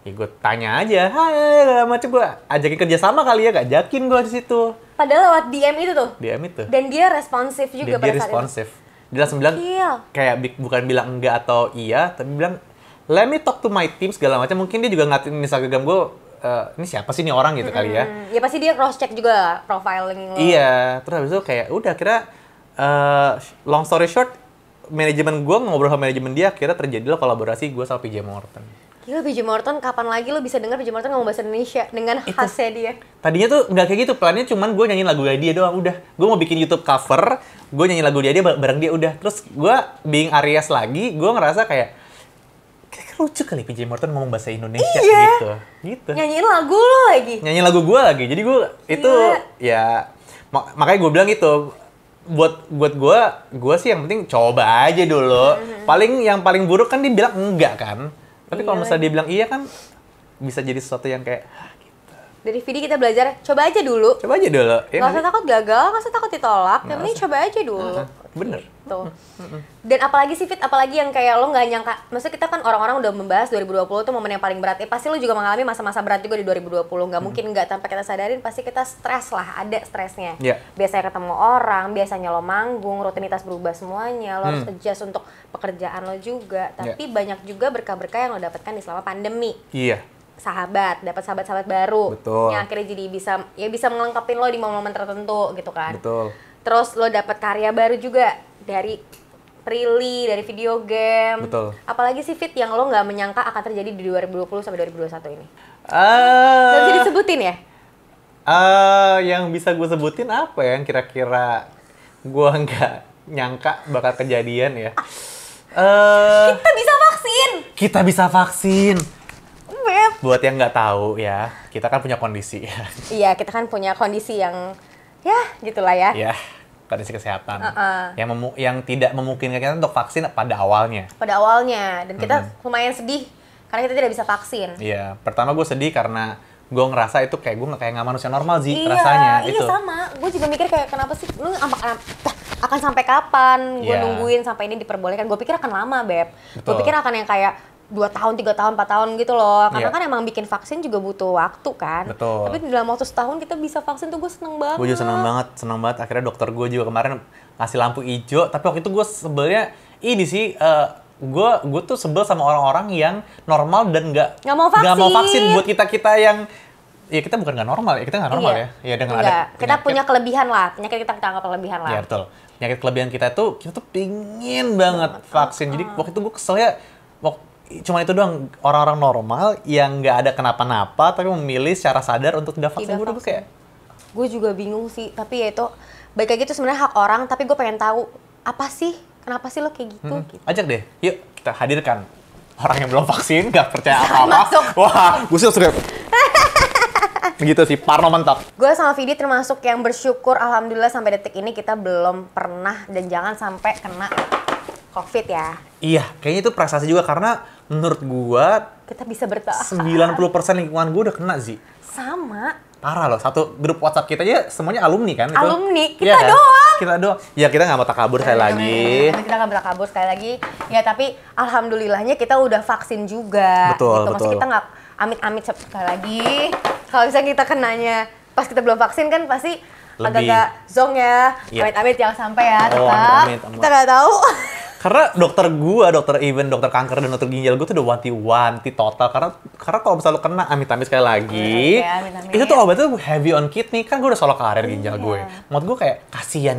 ya gue tanya aja, hai macam gue ajakin kerja sama kali ya, ajakin gue di situ. Padahal lewat DM itu tuh. DM itu. Dan dia responsif juga pada saat responsif. Dia langsung bilang kayak bukan bilang enggak atau iya, tapi bilang let me talk to my team segala macam. Mungkin dia juga ngatin Instagram gue, ini siapa sih ini orang gitu kali ya. Ya pasti dia cross check juga profiling lo. Iya, terus habis itu kayak udah kira long story short, manajemen gue ngobrol sama manajemen dia, akhirnya terjadilah kolaborasi gue sama PJ Morton. Gila, PJ Morton, kapan lagi lo bisa dengar PJ Morton ngomong bahasa Indonesia dengan khasnya dia? Tadinya tuh nggak kayak gitu, plannya cuman gue nyanyiin lagu dia doang, udah. Gue mau bikin YouTube cover, gue nyanyiin lagu dia bareng dia, udah. Terus gue being Aries lagi, gue ngerasa kayak lucu kali PJ Morton ngomong bahasa Indonesia gitu. Nyanyiin lagu lo lagi? Nyanyiin lagu gue lagi, jadi gue itu ya, makanya gue bilang gitu. Buat gue sih yang penting coba aja dulu. Yang paling buruk kan dia bilang enggak kan. Tapi kalau misalnya dia bilang iya kan bisa jadi sesuatu yang kayak gitu. Dari Vidi kita belajar, coba aja dulu. Coba aja dulu. Ya, gak usah takut gagal, gak usah takut ditolak. Yang penting coba aja dulu. Bener. Tuh. Dan apalagi sih Fit, apalagi yang kayak lo nggak nyangka. Maksudnya kita kan orang-orang udah membahas 2020 tuh momen yang paling berat. Pasti lo juga mengalami masa-masa berat juga di 2020. Nggak mungkin nggak, tanpa kita sadarin pasti kita stres lah, ada stresnya. Biasanya ketemu orang, biasanya lo manggung, rutinitas berubah semuanya. Lo harus adjust untuk pekerjaan lo juga. Tapi banyak juga berkah-berkah yang lo dapatkan di selama pandemi. Iya. Dapat sahabat-sahabat baru. Betul. Yang akhirnya jadi bisa melengkapi lo di momen-momen tertentu gitu kan. Betul. Terus lo dapat karya baru juga dari Prilly, dari video game. Betul. Apalagi sih Fit yang lo nggak menyangka akan terjadi di 2020 sampai 2021 ini? Gak bisa disebutin ya? Yang bisa gue sebutin apa ya? Yang kira-kira gue nggak nyangka bakal kejadian ya? Kita bisa vaksin. Beb. Buat yang nggak tahu ya, kita kan punya kondisi ya. Iya, kita kan punya kondisi yang ya gitulah ya. Ya, kondisi kesehatan. Yang tidak memungkinkan kita untuk vaksin pada awalnya. Dan kita lumayan sedih karena kita tidak bisa vaksin. Iya, pertama gue sedih karena gue ngerasa itu kayak gue nggak manusia normal sih rasanya. Iya, sama. Gue juga mikir kayak kenapa sih lu akan sampai kapan gue nungguin sampai ini diperbolehkan. Gue pikir akan lama, Beb. Gue pikir akan yang kayak 2 tahun, 3 tahun, 4 tahun gitu loh. Karena kan emang bikin vaksin juga butuh waktu kan. Betul. Tapi dalam waktu setahun kita bisa vaksin tuh gue seneng banget. Gue juga seneng banget. Akhirnya dokter gue juga kemarin kasih lampu hijau. Tapi waktu itu gue sebelnya ini sih, gue tuh sebel sama orang-orang yang normal dan nggak mau vaksin. Buat kita yang ya kita bukan nggak normal ya, kita nggak normal ya. Ya dengan ada kita punya kelebihan lah, penyakit kita anggap kelebihan lah. Iya betul. Penyakit kelebihan kita tuh pingin banget vaksin. Jadi waktu itu gue kesel ya. Cuma itu doang, orang-orang normal yang nggak ada kenapa-napa tapi memilih secara sadar untuk tidak vaksin. Gue juga bingung sih, tapi ya itu baik kayak gitu sebenarnya hak orang, tapi gue pengen tahu kenapa sih lo kayak gitu, gitu. Ajak deh, yuk kita hadirkan orang yang belum vaksin, nggak percaya apa-apa. Wah, gue sih sudah begitu sih, parno mentok. Gue sama Vidi termasuk yang bersyukur, alhamdulillah sampai detik ini kita belum pernah dan jangan sampai kena COVID ya. Iya, kayaknya itu prestasi juga karena menurut gua kita bisa bertahan. 90% lingkungan gua udah kena sih. Sama. Parah loh, satu grup WhatsApp kita aja semuanya alumni kan? Alumni, kita ya, doang. Kita doang. Ya kita nggak mau takabur sekali lagi. Kita nggak bertakabur sekali lagi. Ya tapi alhamdulillahnya kita udah vaksin juga. Betul, gitu. Maksudnya kita nggak amit-amit sekali lagi. Kalau misalnya kita kenanya pas kita belum vaksin kan pasti agak-agak zong ya. Amit-amit jangan sampai ya tetap. Kita nggak tahu. Karena dokter kanker dan dokter ginjal gue tuh udah wanti-wanti total. Karena kalau misalnya lo kena amit-amit sekali lagi, itu tuh obatnya tuh heavy on kidney. Kan gue udah solo karir ginjal gue. Menurut gue kayak kasihan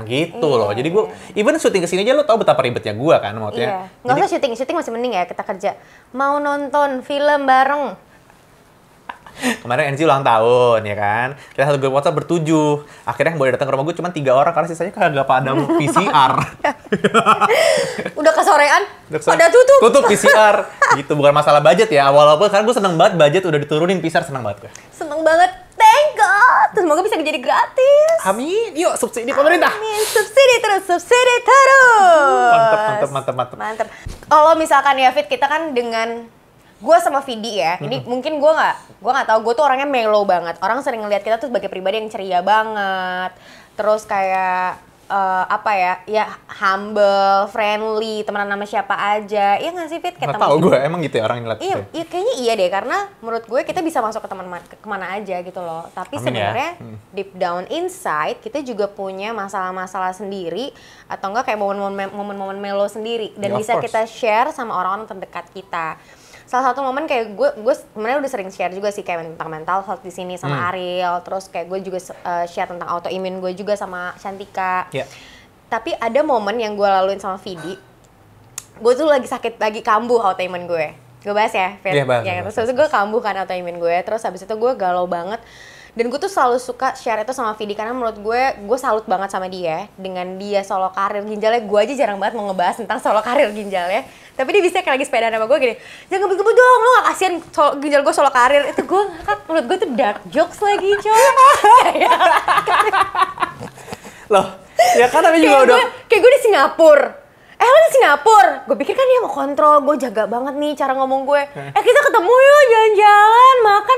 gitu loh. Jadi gue, even syuting kesini aja lo tau betapa ribetnya gue kan. Maksudnya. Nggak usah syuting masih mending ya kita kerja. Mau nonton film bareng. Kemarin NC ulang tahun, ya kan? Kita satu grup WhatsApp bertujuh. Akhirnya yang boleh datang ke rumah gue cuma 3 orang karena sisanya kagak pada PCR. Udah kesorean, pada tutup. Tutup PCR. Gitu, bukan masalah budget ya. Walaupun karena gue seneng banget budget udah diturunin, PCR seneng banget gue. Seneng banget, thank God. Semoga bisa jadi gratis. Amin. Yuk, subsidi pemerintah. Amin, subsidi terus, subsidi terus. Mantap. Kalau misalkan ya Fit, kita kan dengan gue sama Vidi ya, ini mungkin gue nggak tahu, gue tuh orangnya mellow banget. Orang sering ngeliat kita tuh sebagai pribadi yang ceria banget, terus kayak ya humble, friendly, temenan sama siapa aja. Iya nggak sih Fit? Nggak tahu gue, emang gitu ya orang ngeliat. Iya, kayaknya iya deh, karena menurut gue kita bisa masuk ke teman kemana aja gitu loh. Tapi sebenarnya deep down inside kita juga punya masalah-masalah sendiri, atau enggak kayak momen-momen mellow sendiri, dan bisa kita share sama orang-orang terdekat kita. Salah satu momen kayak gue sebenarnya udah sering share juga sih kayak tentang mental health di sini sama Ariel, terus kayak gue juga share tentang autoimun gue juga sama Shantika. Tapi ada momen yang gue laluin sama Vidi, gue tuh lagi kambuh autoimun gue. Gue bahas ya, Fit. Terus habis itu gue kambuh kan autoimun gue, terus habis itu gue galau banget. Dan gue tuh selalu suka share itu sama Vidi karena menurut gue salut banget sama dia dengan dia solo karir ginjalnya. Gue aja jarang banget mau ngebahas tentang solo karir ginjalnya, tapi dia bisa kayak lagi sepeda sama gue gini, jangan ngebut-ngebut dong, lo gak kasihan ginjal gue solo karir. Itu gue ngakak, menurut gue tuh dark jokes lagi coy. Loh, ya kan tapi juga udah kayak gue di Singapura. Lo di Singapura? Gue pikir kan dia mau kontrol, gue jaga banget nih cara ngomong gue. Kita ketemu yuk, jalan-jalan, makan.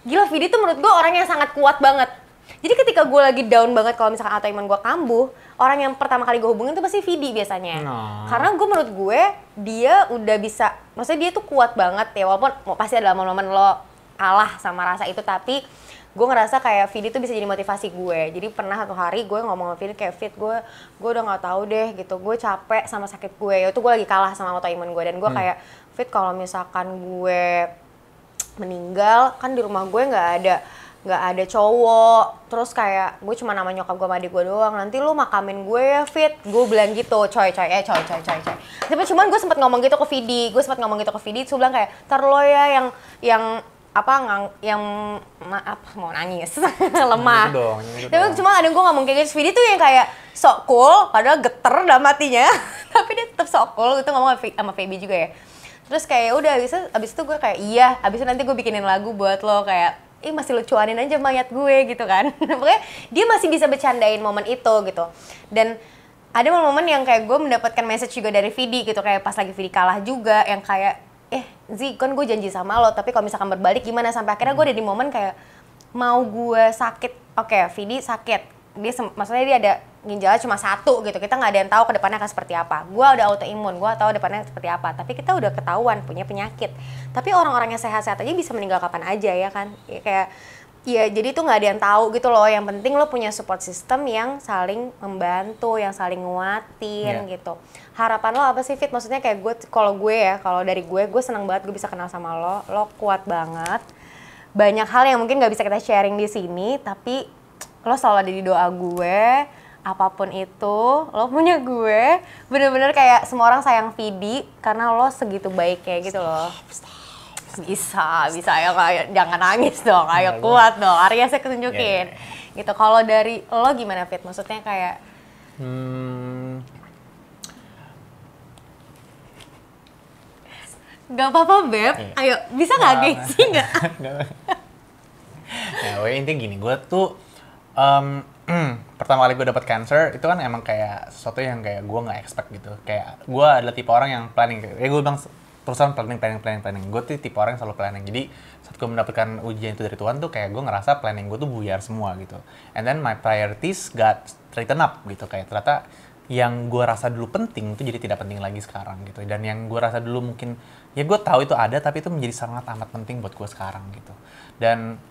Gila, Vidi tuh menurut gue orang yang sangat kuat banget. Jadi ketika gue lagi down banget, kalau misalkan autoimun gue kambuh, orang yang pertama kali gue hubungin tuh pasti Vidi biasanya. Karena menurut gue, dia udah bisa, maksudnya dia tuh kuat banget ya, walaupun pasti ada momen-momen lo kalah sama rasa itu, tapi gue ngerasa kayak Vidi tuh bisa jadi motivasi gue. Jadi pernah satu hari gue ngomong sama Vidi kayak, Fit, gue udah gak tahu deh gitu, gue capek sama sakit gue. Ya itu gue lagi kalah sama autoimun gue, dan gue kayak, Fit, kalau misalkan gue meninggal kan di rumah gue nggak ada cowok, terus kayak gue cuma nama nyokap gue sama adik gue doang, nanti lu makamin gue ya Fit, gue bilang gitu. Coy. Tapi cuman gue sempat ngomong gitu ke Vidi, terus bilang kayak, tar lo ya yang mau nangis lemah. Tapi cuma ada gue ngomong kayak gitu, Vidi tuh yang kayak sok cool, padahal geter dalam hatinya, tapi dia tetap sok cool gitu, ngomong sama Feby juga ya. Terus kayak udah abis itu gue kayak iya, abis itu nanti gue bikinin lagu buat lo, kayak masih lucuanin aja mayat gue gitu kan. Pokoknya dia masih bisa bercandain momen itu gitu. Dan ada momen-momen yang kayak gue mendapatkan message juga dari Vidi gitu, kayak pas lagi Vidi kalah juga, yang kayak Zi, kan gue janji sama lo, tapi kalau misalkan berbalik gimana? Sampai akhirnya gue ada di momen kayak mau gue sakit, oke, Vidi sakit, maksudnya dia ada ginjalnya cuma 1 gitu, kita nggak ada yang tahu ke depannya akan seperti apa. Gue udah autoimun, gue tahu depannya seperti apa, tapi kita udah ketahuan punya penyakit. Tapi orang-orang yang sehat-sehat aja bisa meninggal kapan aja ya kan, ya, kayak ya jadi tuh nggak ada yang tahu gitu loh. Yang penting lo punya support system yang saling membantu, yang saling nguatin gitu. Harapan lo apa sih Fit? Maksudnya kayak kalau dari gue senang banget gue bisa kenal sama lo kuat banget. Banyak hal yang mungkin nggak bisa kita sharing di sini, tapi lo selalu ada di doa gue. Apapun itu, lo punya gue. Bener-bener kayak semua orang sayang Vidi karena lo segitu baiknya gitu loh. Bisa ya, kayak jangan nangis dong, ayo kuat dong. Arya saya ketunjukin. Gitu. Kalau dari lo gimana Fit? Maksudnya kayak gak apa-apa Beb, ayo bisa gak gengsi gak? Nah, intinya gini, gue tuh pertama kali gue dapet cancer itu kan emang kayak sesuatu yang kayak gue nggak expect gitu. Kayak gue adalah tipe orang yang planning. Gue bilang perusahaan planning. Gue tuh tipe orang yang selalu planning. Jadi saat gue mendapatkan ujian itu dari Tuhan tuh kayak gue ngerasa planning gue tuh buyar semua gitu. And then my priorities got straighten up gitu. Kayak ternyata yang gue rasa dulu penting itu jadi tidak penting lagi sekarang gitu. Dan yang gue rasa dulu mungkin ya gue tahu itu ada, tapi itu menjadi sangat amat penting buat gue sekarang gitu. Dan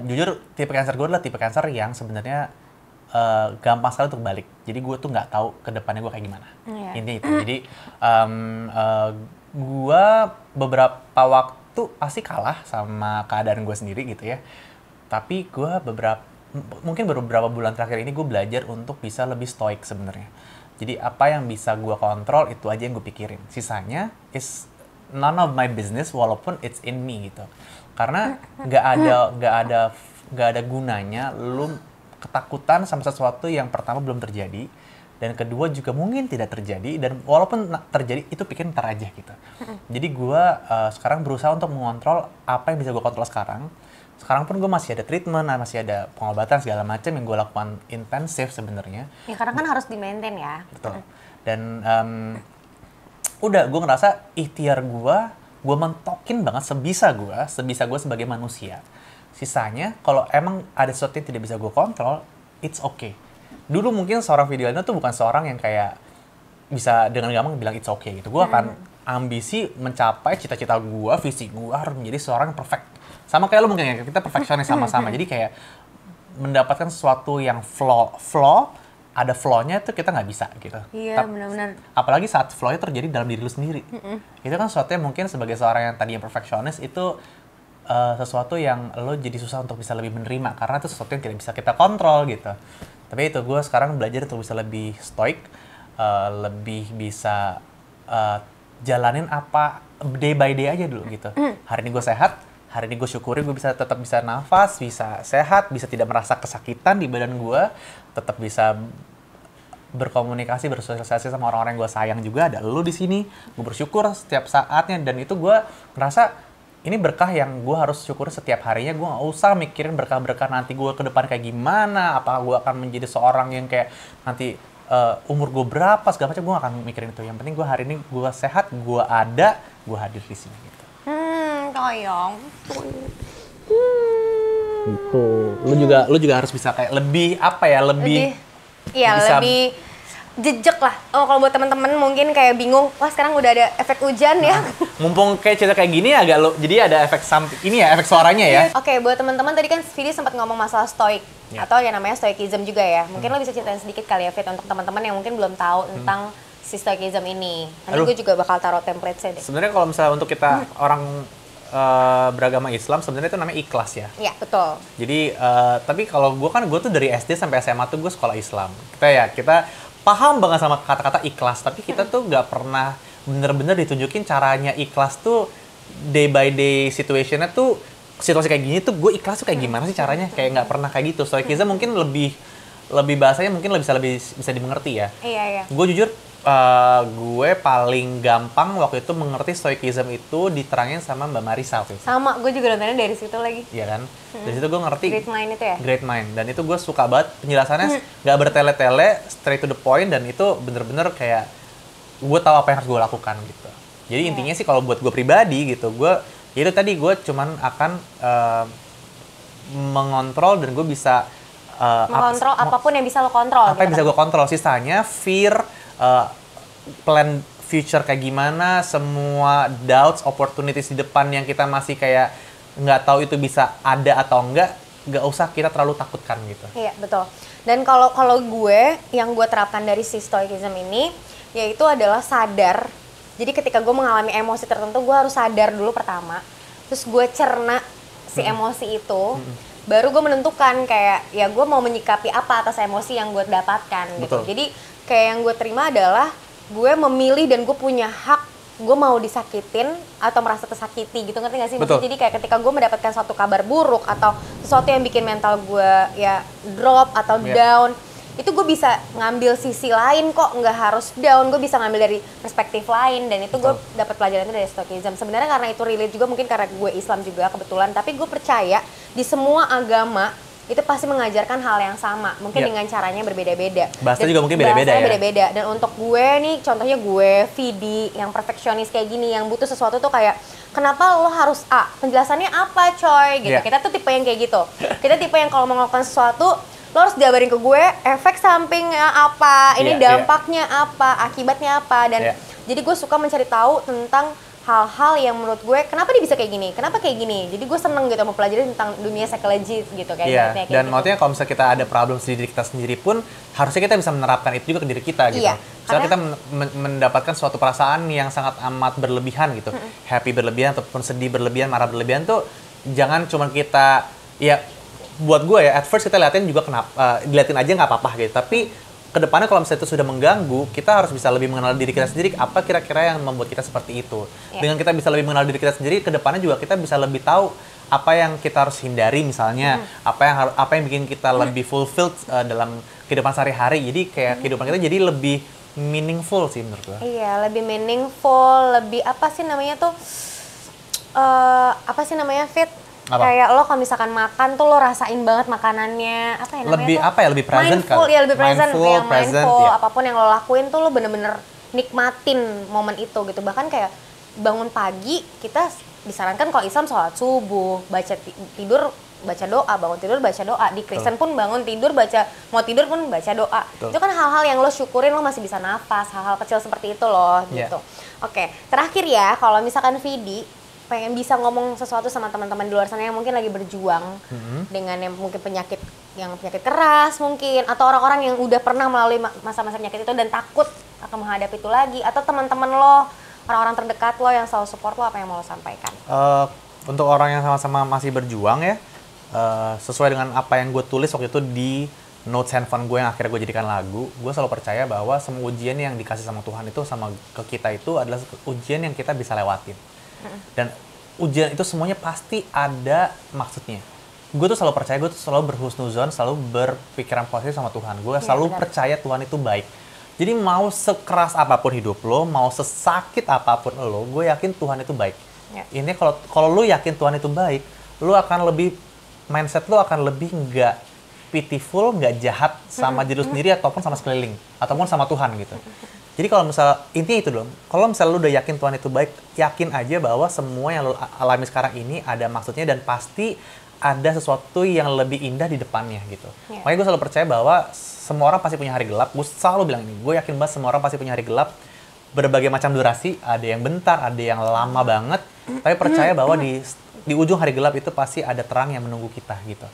jujur tipe cancer gue adalah tipe cancer yang sebenarnya gampang sekali untuk balik. Jadi gue tuh nggak tahu ke depannya gue kayak gimana. Intinya itu. Jadi gue beberapa waktu pasti kalah sama keadaan gue sendiri gitu ya. Tapi gue mungkin beberapa bulan terakhir ini gue belajar untuk bisa lebih stoik sebenarnya. Jadi apa yang bisa gue kontrol itu aja yang gue pikirin. Sisanya is none of my business walaupun it's in me gitu. Karena nggak ada gunanya lu ketakutan sama sesuatu yang pertama belum terjadi, dan kedua juga mungkin tidak terjadi, dan walaupun terjadi itu pikir ntar aja gitu. Jadi gue sekarang berusaha untuk mengontrol apa yang bisa gue kontrol sekarang. Sekarang pun gue masih ada treatment, masih ada pengobatan segala macam yang gue lakukan intensif sebenarnya. Ya karena kan harus di-maintain ya. Betul. Dan udah gue ngerasa ikhtiar gue mentokin banget sebisa gue sebagai manusia. Sisanya, kalau emang ada sesuatu yang tidak bisa gue kontrol, it's okay. Dulu mungkin seorang Videolina tuh bukan seorang yang kayak bisa dengan gampang bilang it's okay gitu. Gue akan ambisi mencapai cita-cita gue, visi gue harus menjadi seorang yang perfect. Sama kayak lo mungkin ya, kita perfeksionis sama-sama. Jadi kayak mendapatkan sesuatu yang ada flaw-nya itu kita nggak bisa gitu. Iya, benar-benar. Apalagi saat flaw-nya terjadi dalam diri lu sendiri. Itu kan sesuatu yang mungkin sebagai seorang yang tadi yang perfeksionis itu sesuatu yang lo jadi susah untuk bisa lebih menerima karena itu sesuatu yang tidak bisa kita kontrol gitu. Tapi itu gue sekarang belajar untuk bisa lebih stoik, lebih bisa jalanin apa day by day aja dulu gitu. Hari ini gue sehat, hari ini gue syukuri gue tetap bisa nafas, bisa sehat, bisa tidak merasa kesakitan di badan gue, tetap bisa berkomunikasi, bersosialisasi sama orang-orang yang gue sayang juga. Ada lo di sini, gue bersyukur setiap saatnya, dan itu gue ngerasa ini berkah yang gue harus syukur setiap harinya. Gue gak usah mikirin berkah-berkah nanti gue ke depan kayak gimana, apa gue akan menjadi seorang yang kayak nanti umur gue berapa, segala macam. Gue gak akan mikirin itu. Yang penting gue hari ini gue sehat, gue ada, gue hadir di sini gitu. Toyong. Gitu. Lu juga harus bisa kayak lebih apa ya, lebih jejak lah. Oh, kalau buat teman-teman mungkin kayak bingung, wah sekarang udah ada efek hujan ya. Mumpung kayak cerita kayak gini agak jadi ada efek efek suaranya ya. Oke, buat teman-teman tadi kan Vidi sempat ngomong masalah stoik atau yang namanya stoikism juga ya. Mungkin lo bisa ceritain sedikit kali ya, Fit, untuk teman-teman yang mungkin belum tahu tentang si stoikism ini. Nanti gue juga bakal taruh template-nya deh. Sebenarnya kalau misalnya untuk kita orang beragama Islam, sebenarnya itu namanya ikhlas ya. Iya, betul. Jadi tapi kalau gue tuh dari SD sampai SMA tuh gue sekolah Islam. Kita paham banget sama kata-kata ikhlas, tapi kita tuh nggak pernah bener-bener ditunjukin caranya ikhlas tuh day by day situationnya tuh, situasi kayak gini tuh gue ikhlas tuh kayak gimana sih caranya, kayak nggak pernah kayak gitu. Stoikism mungkin lebih bahasanya mungkin bisa dimengerti ya. Iya. Gue jujur gue paling gampang waktu itu mengerti stoikism itu diterangin sama Mbak Marisa waktu itu. Sama, gue juga nontonnya dari situ lagi. Iya kan? Dari situ gue ngerti. Great Mind itu ya? Great Mind. Dan itu gue suka banget penjelasannya, nggak bertele-tele, straight to the point, dan itu bener-bener kayak gue tahu apa yang harus gue lakukan gitu. Jadi intinya sih kalau buat gue pribadi gitu, itu tadi gue cuman akan mengontrol, dan gue bisa mengontrol apapun yang bisa lo kontrol. Apa yang bisa gue kontrol, sisanya fear, plan future kayak gimana, semua doubts, opportunities di depan yang kita masih kayak nggak tahu itu bisa ada atau nggak usah kita terlalu takutkan gitu. Iya, betul. Dan kalau gue, yang gue terapkan dari si stoikism ini, yaitu adalah sadar. Jadi ketika gue mengalami emosi tertentu, gue harus sadar dulu pertama. Terus gue cerna si emosi itu. Baru gue menentukan kayak, ya gue mau menyikapi apa atas emosi yang gue dapatkan gitu. Betul. Jadi kayak yang gue terima adalah gue memilih dan gue punya hak, gue mau disakitin atau merasa tersakiti gitu, ngerti gak sih? Betul. Jadi kayak ketika gue mendapatkan suatu kabar buruk atau sesuatu yang bikin mental gue ya drop atau down, itu gue bisa ngambil sisi lain kok, nggak harus down, gue bisa ngambil dari perspektif lain, dan itu gue dapat pelajaran itu dari stoikism. Sebenarnya karena itu relate juga mungkin karena gue Islam juga kebetulan, tapi gue percaya di semua agama itu pasti mengajarkan hal yang sama, mungkin dengan caranya berbeda-beda. Bahasa juga mungkin beda-beda ya. Beda-beda. Dan untuk gue nih, contohnya gue, Vidi, yang perfeksionis kayak gini, yang butuh sesuatu tuh kayak, kenapa lo harus A? Penjelasannya apa coy? Gitu. Kita tuh tipe yang kayak gitu. Kita tipe yang kalau mau melakukan sesuatu, lo harus jabarin ke gue, efek sampingnya apa, ini dampaknya apa, akibatnya apa. Dan jadi gue suka mencari tahu tentang hal-hal yang menurut gue, kenapa dia bisa kayak gini, kenapa kayak gini. Jadi gue seneng gitu mempelajari tentang dunia psikologi gitu kayak kayak dan gitu. maksudnya kalau misalnya kita ada problem di diri kita sendiri pun, harusnya kita bisa menerapkan itu juga ke diri kita gitu. Misalnya kita mendapatkan suatu perasaan yang sangat amat berlebihan gitu, happy berlebihan ataupun sedih berlebihan, marah berlebihan tuh jangan cuma kita, ya buat gue ya, at first kita liatin juga diliatin aja nggak apa-apa gitu, tapi kedepannya kalau misalnya itu sudah mengganggu, kita harus bisa lebih mengenal diri kita sendiri, apa kira-kira yang membuat kita seperti itu. Dengan kita bisa lebih mengenal diri kita sendiri, kedepannya juga kita bisa lebih tahu apa yang kita harus hindari misalnya, apa yang bikin kita lebih fulfilled dalam kehidupan sehari-hari. Jadi kayak kehidupan kita jadi lebih meaningful sih menurut gue. Iya, lebih meaningful, lebih apa sih namanya tuh, Fit? Apa? Kayak lo kalau misalkan makan tuh lo rasain banget makanannya, apa ya namanya lebih tuh? Apa ya, lebih present mindful, kan? Ya lebih present, mindful, ya. apapun yang lo lakuin tuh lo bener-bener nikmatin momen itu gitu. Bahkan kayak bangun pagi, kita disarankan kalau Islam sholat subuh, tidur baca doa, bangun tidur baca doa. Di Kristen pun bangun tidur mau tidur pun baca doa. Betul. Itu kan hal-hal yang lo syukurin, lo masih bisa nafas, hal-hal kecil seperti itu loh gitu. Oke, terakhir ya, kalau misalkan Vidi pengen bisa ngomong sesuatu sama teman-teman di luar sana yang mungkin lagi berjuang dengan yang mungkin penyakit keras mungkin, atau orang-orang yang udah pernah melalui masa-masa penyakit itu dan takut akan menghadapi itu lagi, atau teman-teman lo, orang-orang terdekat lo yang selalu support lo, apa yang mau lo sampaikan? Untuk orang yang sama-sama masih berjuang ya, sesuai dengan apa yang gue tulis waktu itu di notes handphone gue yang akhirnya gue jadikan lagu, gue selalu percaya bahwa semua ujian yang dikasih sama Tuhan itu sama ke kita itu adalah ujian yang kita bisa lewatin. Dan ujian itu semuanya pasti ada maksudnya. Gue tuh selalu percaya, gue tuh selalu berhusnuzon, selalu berpikiran positif sama Tuhan. Gue selalu percaya Tuhan itu baik. Jadi mau sekeras apapun hidup lo, mau sesakit apapun lo, gue yakin Tuhan itu baik. Ini kalau lo yakin Tuhan itu baik, lo akan lebih, mindset lo akan lebih nggak pitiful, nggak jahat sama diri lo sendiri ataupun sama sekeliling, ataupun sama Tuhan gitu. Jadi kalau misalnya, intinya itu dong, kalau misalnya lu udah yakin Tuhan itu baik, yakin aja bahwa semua yang lu alami sekarang ini ada maksudnya dan pasti ada sesuatu yang lebih indah di depannya gitu. Makanya gue selalu percaya bahwa semua orang pasti punya hari gelap. Gue selalu bilang ini, gue yakin banget semua orang pasti punya hari gelap. Berbagai macam durasi, ada yang bentar, ada yang lama banget. Tapi percaya bahwa di ujung hari gelap itu pasti ada terang yang menunggu kita gitu.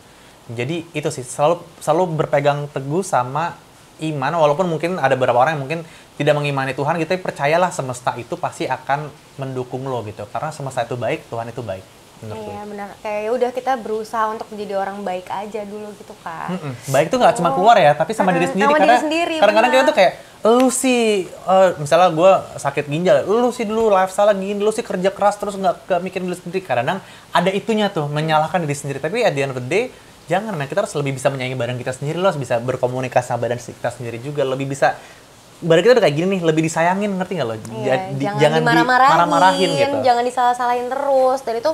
Jadi itu sih, selalu berpegang teguh sama iman, walaupun mungkin ada beberapa orang yang mungkin tidak mengimani Tuhan gitu, tapi percayalah semesta itu pasti akan mendukung lo gitu. Karena semesta itu baik, Tuhan itu baik. Iya benar. Kayak udah kita berusaha untuk menjadi orang baik aja dulu gitu kan. Baik itu nggak cuma keluar ya, tapi sama diri sendiri. Sama karena diri sendiri, kadang-kadang kita tuh kayak, lu sih, misalnya gue sakit ginjal, lu sih dulu lifestyle gini, lu sih kerja keras terus nggak mikirin diri sendiri. Kadang ada itunya tuh, menyalahkan diri sendiri. Tapi at the end of the day, jangan, kita harus lebih bisa menyayangi badan kita sendiri, lo harus bisa berkomunikasi sama badan kita sendiri juga, lebih bisa, badan kita udah kayak gini nih, lebih disayangin, ngerti nggak lo? Jangan dimarah-marahin gitu. Jangan disalah-salahin terus, dan itu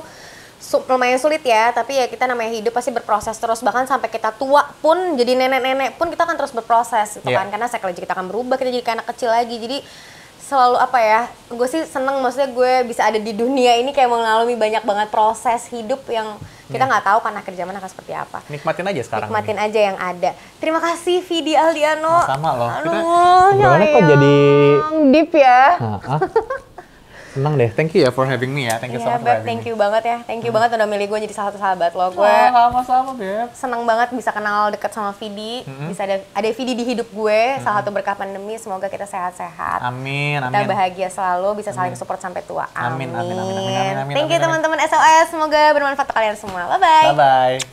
lumayan sulit ya, tapi ya kita namanya hidup pasti berproses terus, bahkan sampai kita tua pun, jadi nenek-nenek pun kita akan terus berproses gitu kan, karena psikologi kita akan berubah, kita jadi kayak anak kecil lagi, jadi selalu apa ya, gue sih seneng maksudnya gue bisa ada di dunia ini kayak mengalami banyak banget proses hidup yang kita nggak tahu kan akhir zaman akan seperti apa. Nikmatin aja sekarang. Nikmatin aja yang ada. Terima kasih Vidi Aldiano. Sama loh. Gimana kok jadi deep ya? Senang deh, thank you ya for having me ya, thank you so much for having me. Thank you banget ya, thank you banget udah milih gue jadi salah satu sahabat lo. Gue sama-sama Beb. Seneng banget bisa kenal deket sama Vidi, bisa ada Vidi di hidup gue, salah satu berkah pandemi, semoga kita sehat-sehat. Amin, kita bahagia selalu, bisa saling support sampai tua. Amin. Thank you teman-teman SOS, semoga bermanfaat untuk kalian semua. Bye-bye. Bye-bye.